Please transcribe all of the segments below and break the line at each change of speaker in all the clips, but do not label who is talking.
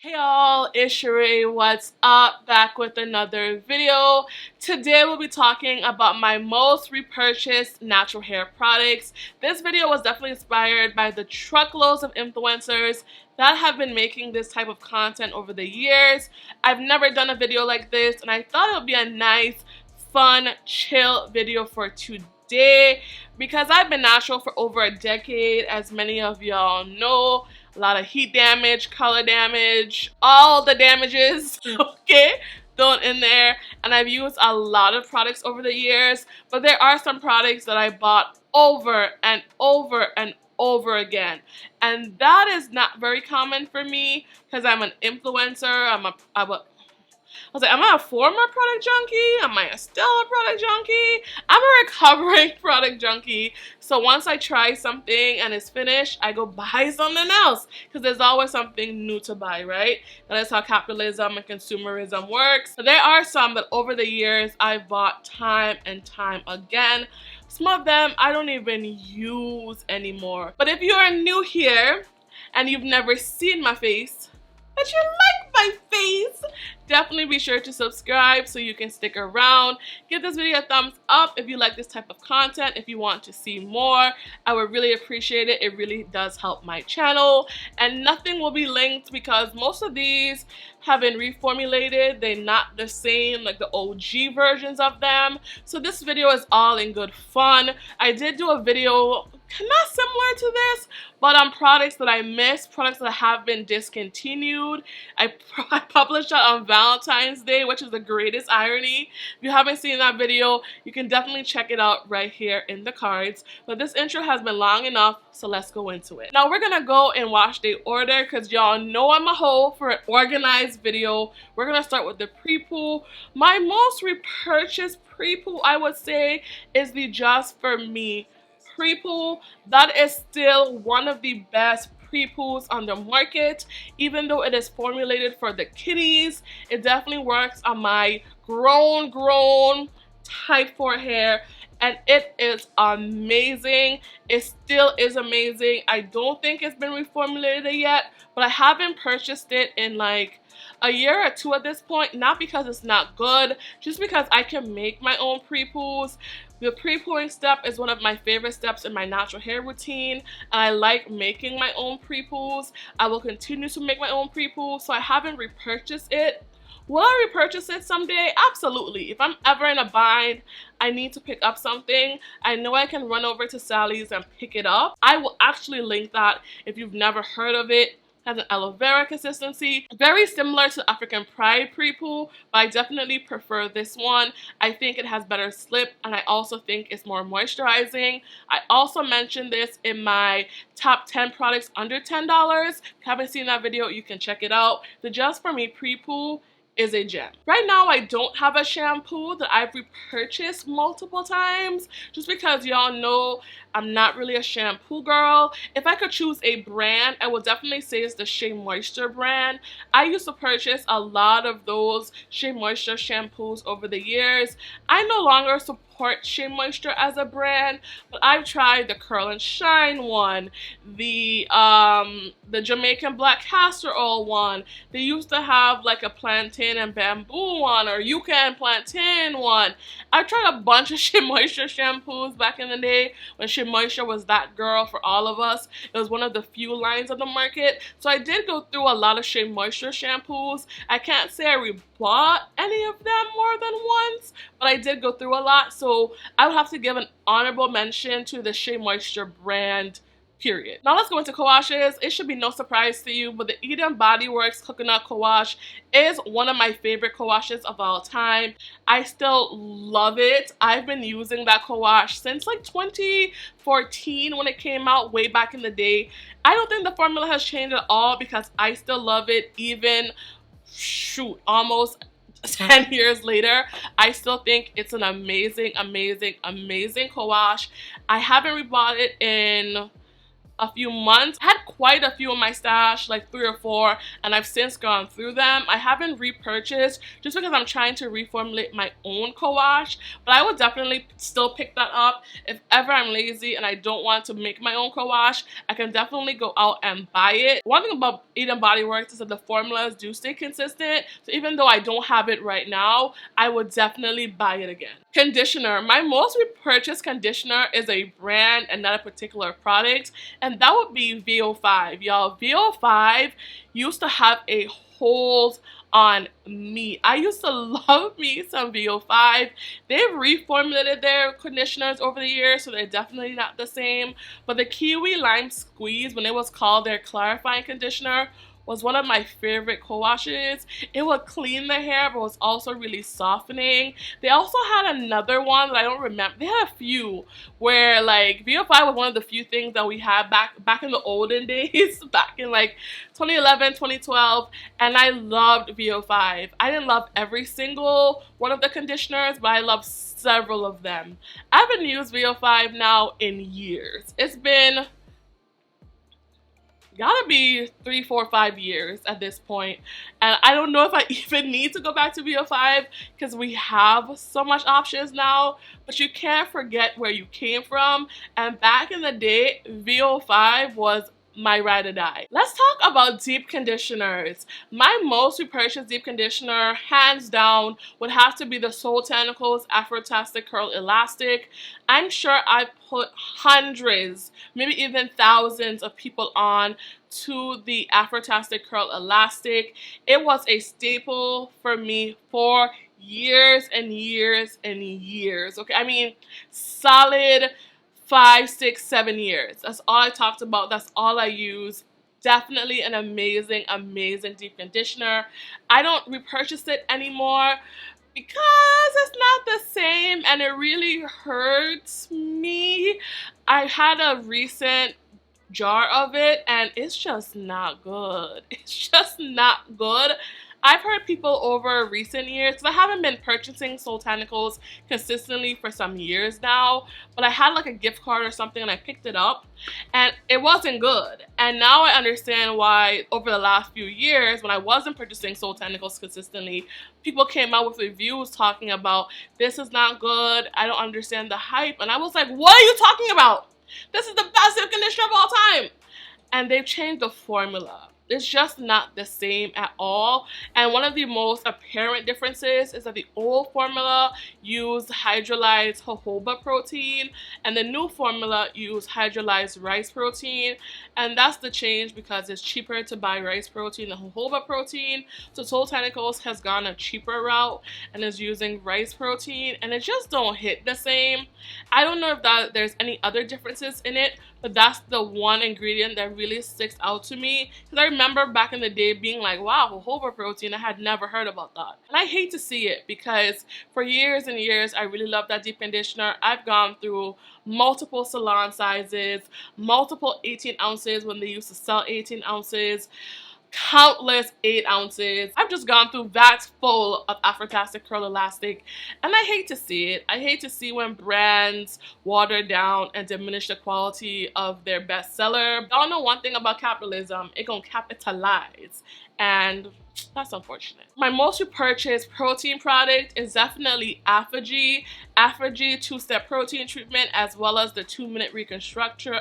Hey y'all, it's SheRea. What's up? Back with another video. Today we'll be talking about my most repurchased natural hair products. This video was definitely inspired by the truckloads of influencers that have been making this type of content over the years. I've never done a video like this and I thought it would be a nice, fun, chill video for today because I've been natural for over a decade, as many of y'all know. A lot of heat damage, color damage, all the damages, okay, thrown in there. And I've used a lot of products over the years, but there are some products that I bought over and over and over again. And that is not very common for me because I'm an influencer. I was like, am I a former product junkie? Am I still a product junkie? I'm a recovering product junkie. So once I try something and it's finished, I go buy something else because there's always something new to buy, right? That is how capitalism and consumerism works. But there are some that over the years I've bought time and time again. Some of them I don't even use anymore. But if you are new here and you've never seen my face, but you like my face, definitely be sure to subscribe so you can stick around. Give this video a thumbs up if you like this type of content. If you want to see more, I would really appreciate it. It really does help my channel. And nothing will be linked because most of these have been reformulated. They're not the same like the OG versions of them. So this video is all in good fun. I did do a video not similar to this, but on products that I missed, products that have been discontinued. I published that on Valentine's Day, which is the greatest irony. If you haven't seen that video, you can definitely check it out right here in the cards. But this intro has been long enough, so let's go into it. Now we're gonna go in wash day order because y'all know I'm a hoe for an organized video. We're gonna start with the Prepoo. My most repurchased Prepoo, I would say, is the Just For Me Prepoo. That is still one of the best Prepoos on the market. Even though it is formulated for the kiddies, it definitely works on my grown type 4 hair, and it is amazing. It still is amazing. I don't think it's been reformulated yet, but I haven't purchased it in like a year or two at this point, not because it's not good, just because I can make my own Prepoos. The pre-pooing step is one of my favorite steps in my natural hair routine, and I like making my own Prepoos. I will continue to make my own Prepoos, so I haven't repurchased it. Will I repurchase it someday? Absolutely. If I'm ever in a bind, I need to pick up something, I know I can run over to Sally's and pick it up. I will actually link that if you've never heard of it. Has an aloe vera consistency, very similar to African Pride Prepoo, but I definitely prefer this one. I think it has better slip, and I also think it's more moisturizing. I also mentioned this in my top 10 products under $10. If you haven't seen that video, you can check it out. The Just For Me Prepoo is a gem. Right now I don't have a shampoo that I've repurchased multiple times just because y'all know I'm not really a shampoo girl. If I could choose a brand, I would definitely say it's the Shea Moisture brand. I used to purchase a lot of those Shea Moisture shampoos over the years. I no longer support Shea Moisture as a brand, but I've tried the Curl and Shine one, the Jamaican Black Castor Oil one. They used to have like a plantain and bamboo one, or yucca and plantain one. I tried a bunch of Shea Moisture shampoos back in the day when Shea Moisture was that girl for all of us. It was one of the few lines on the market. So I did go through a lot of Shea Moisture shampoos. I can't say I rebought any of them more than once, but I did go through a lot. So I would have to give an honorable mention to the Shea Moisture brand, period. Now let's go into co-washes. It should be no surprise to you, but the Eden Body Works Coconut Co-Wash is one of my favorite co-washes of all time. I still love it. I've been using that co-wash since like 2014 when it came out, way back in the day. I don't think the formula has changed at all because I still love it even, shoot, almost 10 years later. I still think it's an amazing co-wash. I haven't rebought it in a few months. I had quite a few in my stash, like 3 or 4, and I've since gone through them. I haven't repurchased just because I'm trying to reformulate my own cowash, but I would definitely still pick that up. If ever I'm lazy and I don't want to make my own cowash, I can definitely go out and buy it. One thing about Bath & Body Works is that the formulas do stay consistent, so even though I don't have it right now, I would definitely buy it again. Conditioner. My most repurchased conditioner is a brand and not a particular product, and that would be VO5. Y'all, VO5 used to have a hold on me. I used to love me some VO5. They've reformulated their conditioners over the years, so they're definitely not the same. But the Kiwi Lime Squeeze, when it was called their clarifying conditioner, was one of my favorite co-washes. It would clean the hair, but was also really softening. They also had another one that I don't remember. They had a few where like VO5 was one of the few things that we had back in the olden days, back in like 2011, 2012, and I loved VO5. I didn't love every single one of the conditioners, but I loved several of them. I haven't used VO5 now in years. It's been gotta be 3, 4, 5 years at this point, and I don't know if I even need to go back to VO5 because we have so much options now, but you can't forget where you came from, and back in the day, VO5 was my ride or die. Let's talk about deep conditioners. My most repurchased deep conditioner, hands down, would have to be the Soultanicals Afrotastic Curl Elastic. I'm sure I've put hundreds, maybe even thousands of people on to the Afrotastic Curl Elastic. It was a staple for me for years and years and years. Okay, I mean, solid 5, 6, 7 years. That's all I talked about. That's all I use. Definitely an amazing, amazing deep conditioner. I don't repurchase it anymore because it's not the same and it really hurts me. I had a recent jar of it and it's just not good. It's just not good. I've heard people over recent years, because I haven't been purchasing Soultanicals consistently for some years now, but I had like a gift card or something and I picked it up and it wasn't good. And now I understand why over the last few years when I wasn't purchasing Soultanicals consistently, people came out with reviews talking about this is not good, I don't understand the hype, and I was like, what are you talking about? This is the best deep conditioner of all time. And they've changed the formula. It's just not the same at all. And one of the most apparent differences is that the old formula used hydrolyzed jojoba protein and the new formula used hydrolyzed rice protein. And that's the change because it's cheaper to buy rice protein than jojoba protein. So Soultanicals has gone a cheaper route and is using rice protein, and it just don't hit the same. I don't know if there's any other differences in it, but that's the one ingredient that really sticks out to me. Because I remember back in the day being like, wow, jojoba protein, I had never heard about that. And I hate to see it because for years and years, I really loved that deep conditioner. I've gone through multiple salon sizes, multiple 18 ounces when they used to sell 18 ounces, countless 8 ounces. I've just gone through vats full of Afrotastic Curl Elastic, and I hate to see it. I hate to see when brands water down and diminish the quality of their bestseller. Y'all know one thing about capitalism, it gonna capitalize, and that's unfortunate. My most repurchased protein product is definitely AFAGE. AFAGE 2-step protein treatment, as well as the 2-minute reconstructor,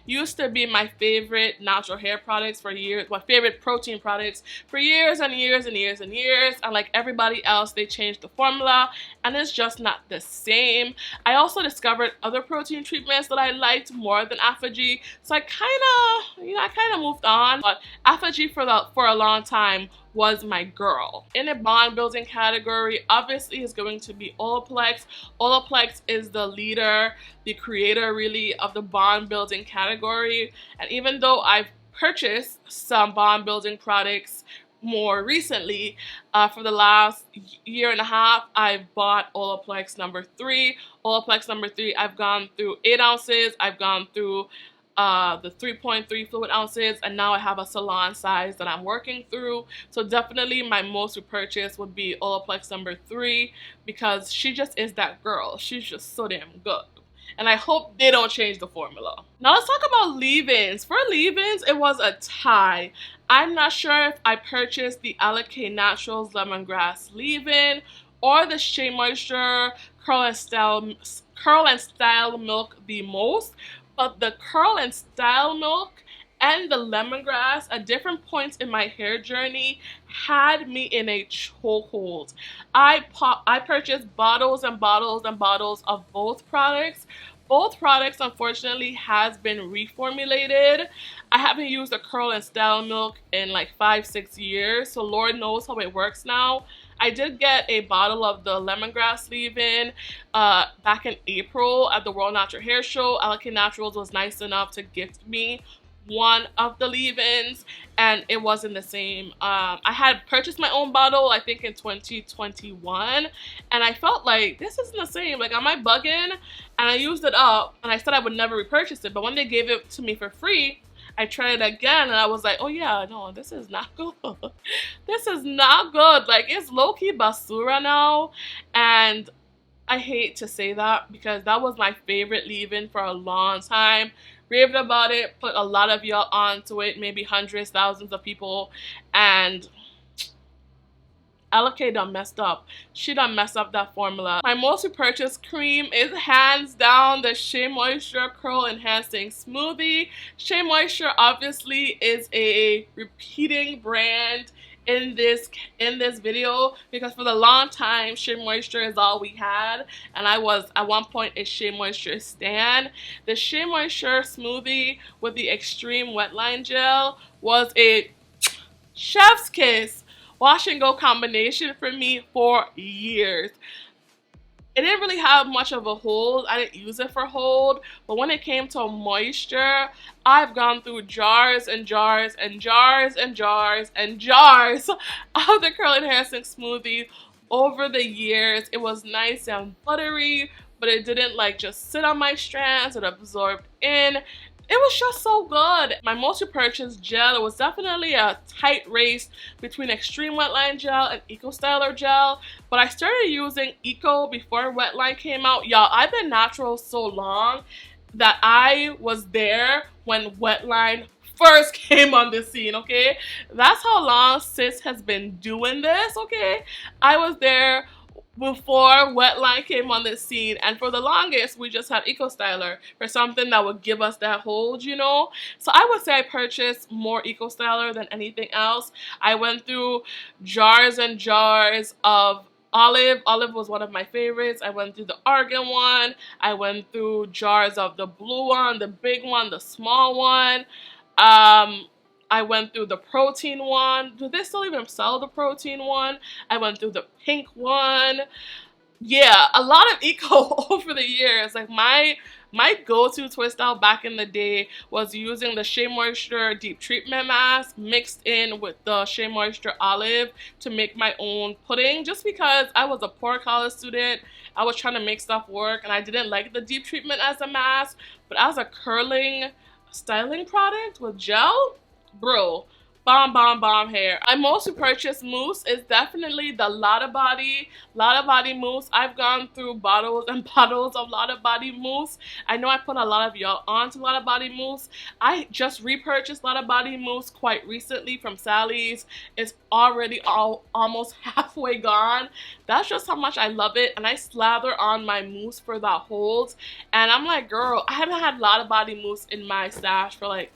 used to be my favorite natural hair products for years, my favorite protein products for years and years and years and years. And like everybody else, they changed the formula and it's just not the same. I also discovered other protein treatments that I liked more than AFAGE, so I kind of moved on. But AFAGE for a long time was my girl. In a bond building category, obviously is going to be Olaplex. Olaplex is the leader, the creator really of the bond building category. And even though I've purchased some bond building products more recently, for the last year and a half, I've bought Olaplex number 3. Olaplex number 3, I've gone through 8 ounces, I've gone through the 3.3 fluid ounces, and now I have a salon size that I'm working through. So definitely my most repurchase would be Olaplex number 3 because she just is that girl. She's just so damn good. and I hope they don't change the formula. Now let's talk about leave-ins. For leave-ins, it was a tie. I'm not sure if I purchased the Alikay Naturals Lemongrass leave-in or the Shea Moisture Curl and Style Milk the most, but the Curl and Style Milk and the lemongrass at different points in my hair journey had me in a chokehold. I purchased bottles and bottles and bottles of both products. Both products, unfortunately, has been reformulated. I haven't used the Curl and Style Milk in like 5-6 years, so Lord knows how it works now. I did get a bottle of the lemongrass leave-in back in April at the World Natural Hair Show. Alikay Naturals was nice enough to gift me one of the leave-ins, and it wasn't the same. I had purchased my own bottle, I think in 2021, and I felt like this isn't the same. Like, am I bugging? And I used it up, and I said I would never repurchase it, but when they gave it to me for free, I tried it again, and I was like, oh yeah, no, this is not good. This is not good. Like, it's low-key basura now, and I hate to say that because that was my favorite leave-in for a long time. Raved about it, put a lot of y'all onto it, maybe hundreds, thousands of people, and Alikay done messed up. She done messed up that formula. My most repurchased cream is hands down the Shea Moisture Curl Enhancing Smoothie. Shea Moisture obviously is a repeating brand in this video because for the long time Shea Moisture is all we had, and I was at one point a Shea Moisture stan. The Shea Moisture smoothie with the extreme wetline gel was a chef's kiss wash and go combination for me for years. It didn't really have much of a hold. I didn't use it for hold, but when it came to moisture, I've gone through jars and jars and jars and jars and jars of the Curl Enhancing Smoothie over the years. It was nice and buttery, but it didn't like just sit on my strands. It absorbed in. It was just so good. My most repurchased gel, it was definitely a tight race between Extreme Wetline Gel and Eco Styler Gel, but I started using Eco before Wetline came out. Y'all, I've been natural so long that I was there when Wetline first came on the scene, okay? That's how long sis has been doing this, okay? I was there before Wetline came on the scene, and for the longest we just had Eco Styler for something that would give us that hold, you know. So I would say I purchased more Eco Styler than anything else. I went through jars and jars of Olive. Olive was one of my favorites. I went through the Argan one. I went through jars of the blue one, the big one, the small one. I went through the protein one. Do they still even sell the protein one? I went through the pink one. Yeah, a lot of Eco over the years. Like my go-to twist out back in the day was using the Shea Moisture Deep Treatment Mask mixed in with the Shea Moisture Olive to make my own pudding, just because I was a poor college student. I was trying to make stuff work, and I didn't like the deep treatment as a mask, but as a curling styling product with gel, bro, bomb, bomb, bomb hair. My most repurchased mousse is definitely the Lotta Body mousse. I've gone through bottles and bottles of Lotta Body mousse. I know I put a lot of y'all onto Lotta Body mousse. I just repurchased Lotta Body mousse quite recently from Sally's. It's already almost halfway gone. That's just how much I love it, and I slather on my mousse for that holds. And I'm like, girl, I haven't had Lotta Body mousse in my stash for like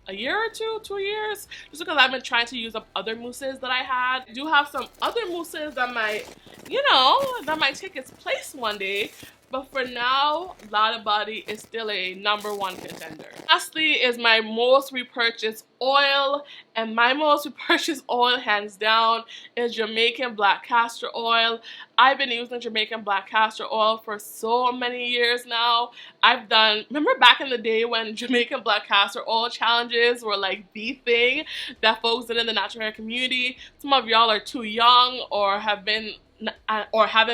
a year or 2 years, just because I've been trying to use up other mousses that I had. I do have some other mousses that might, you know, that might take its place one day. But for now, Lotta Body is still a #1 contender. Lastly is my most repurchased oil, and my most repurchased oil hands down is Jamaican Black Castor Oil. I've been using Jamaican Black Castor Oil for so many years now. Remember back in the day when Jamaican Black Castor Oil challenges were like the thing that folks did in the natural hair community? Some of y'all are too young or haven't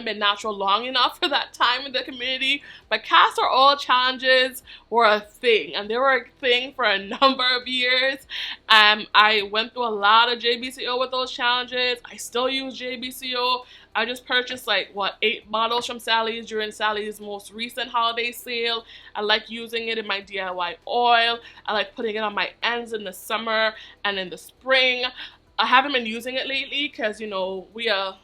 been natural long enough for that time in the community, but castor oil challenges were a thing, and they were a thing for a number of years. I went through a lot of JBCO with those challenges. I still use JBCO. I just purchased like, what, 8 bottles from Sally's during Sally's most recent holiday sale. I like using it in my DIY oil. I like putting it on my ends in the summer and in the spring. I haven't been using it lately because, you know, we are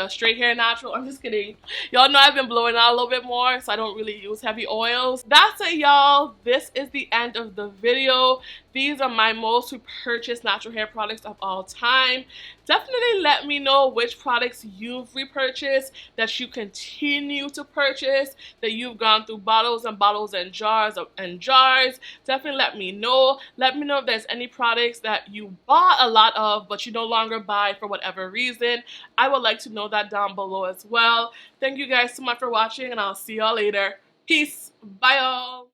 straight hair natural. I'm just kidding. Y'all know I've been blowing out a little bit more, so I don't really use heavy oils. That's it, y'all. This is the end of the video. These are my most repurchased natural hair products of all time. Definitely let me know which products you've repurchased, that you continue to purchase, that you've gone through bottles and bottles and jars and jars. Definitely let me know. Let me know if there's any products that you bought a lot of but you no longer buy for whatever reason. I would like to know that down below as well. Thank you guys so much for watching, and I'll see y'all later. Peace. Bye, y'all.